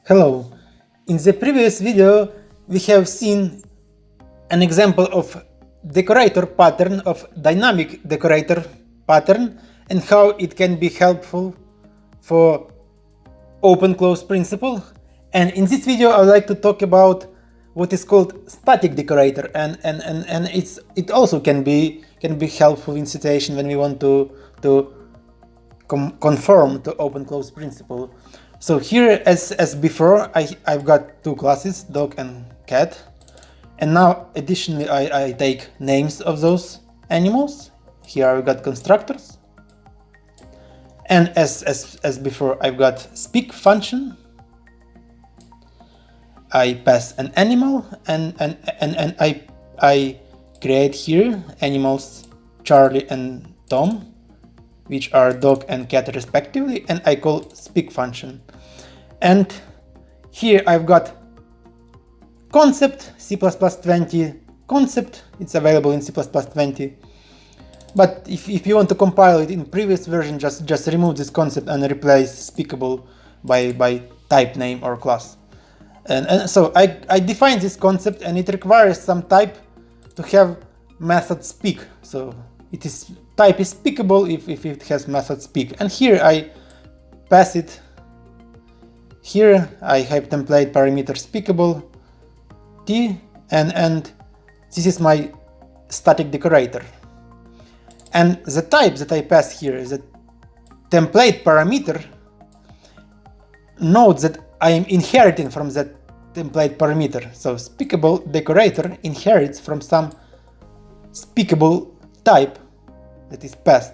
Hello. In the previous video we have seen an example of decorator pattern, of dynamic decorator pattern, and how it can be helpful for open-close principle. And in this video I would like to talk about what is called static decorator, and it also can be helpful in situation when we want to conform to open-close principle. So here, as before, I've got two classes, dog and cat, and now additionally I take names of those animals. Here I've got constructors, and as before I've got speak function. I pass an animal, and I create here animals Charlie and Tom, which are dog and cat respectively, and I call speak function. And here I've got concept, C++20 concept, it's available in C++20. But if you want to compile it in previous version, just remove this concept and replace speakable by type name or class. And so I define this concept, and it requires some type to have method speak. So type is speakable if it has method speak. And here I pass it. Here I have template parameter speakable t, and this is my static decorator. And the type that I pass here is a template parameter. Note that I am inheriting from that template parameter. So speakable decorator inherits from some speakable type that is passed,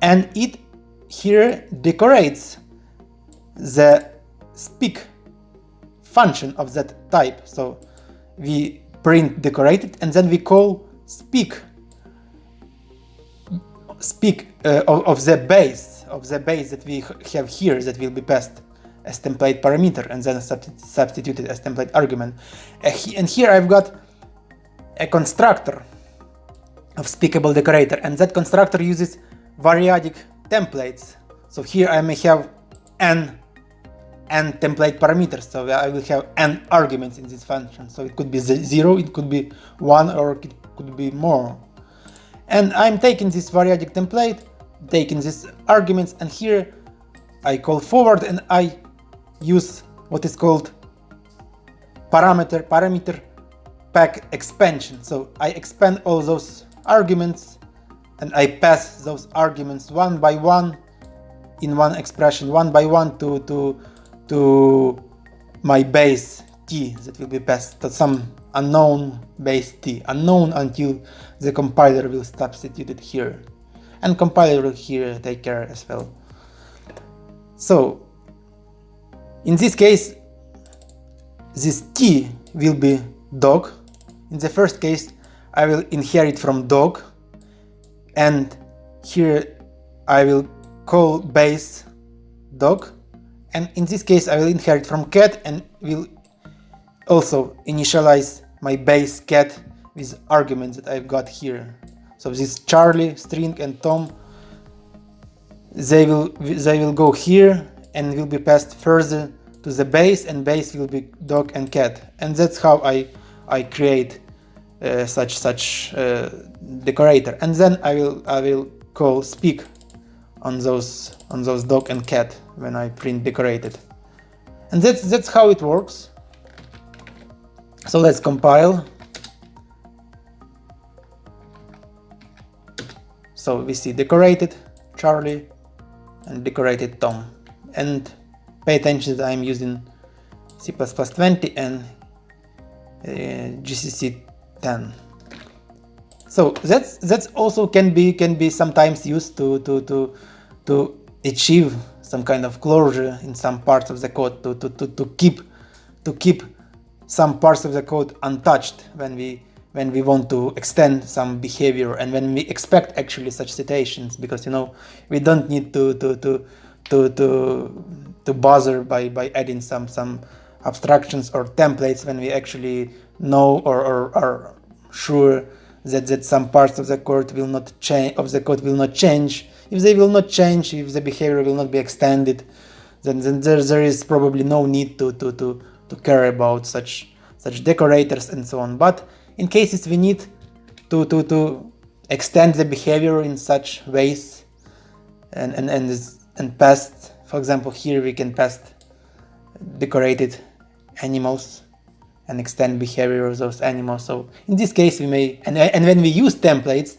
and it here decorates the speak function of that type. So we print decorated, and then we call speak of the base that we have here, that will be passed as template parameter and then substituted as template argument. And here I've got a constructor of speakable decorator, and that constructor uses variadic templates. So here I may have n template parameters, so I will have n arguments in this function. So it could be 0, it could be 1, or it could be more. And I'm taking this variadic template, taking these arguments, and here I call forward, and I use what is called parameter pack expansion. So I expand all those arguments, and I pass those arguments one by one in one expression, one by one to my base t that will be passed to some unknown base t, unknown until the compiler will substitute it here, and compiler will here take care as well. So in this case, this t will be dog. In the first case, I will inherit from dog, and here I will call base dog, and in this case I will inherit from cat, and will also initialize my base cat with arguments that I've got here. So this Charlie string and Tom, they will go here and will be passed further to the base, and base will be dog and cat. And that's how I create such decorator. And then I will call speak on those dog and cat when I print decorated. And that's how it works. So let's compile. So we see decorated Charlie and decorated Tom, and pay attention that I'm using C++20 and GCC 10. So that's also can be sometimes used to achieve some kind of closure in some parts of the code, to keep some parts of the code untouched when we want to extend some behavior, and when we expect actually such situations, because we don't need to bother by adding some abstractions or templates when we actually know or are sure that some parts of the code will not change. If they will not change, if the behavior will not be extended, then there is probably no need to care about such decorators and so on. But in cases we need to extend the behavior in such ways and pass, for example, here we can pass decorated animals and extend behavior of those animals. So in this case we may, and when we use templates,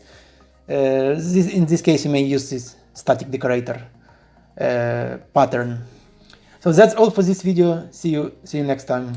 in this case we may use this static decorator pattern. So that's all for this video. See you next time.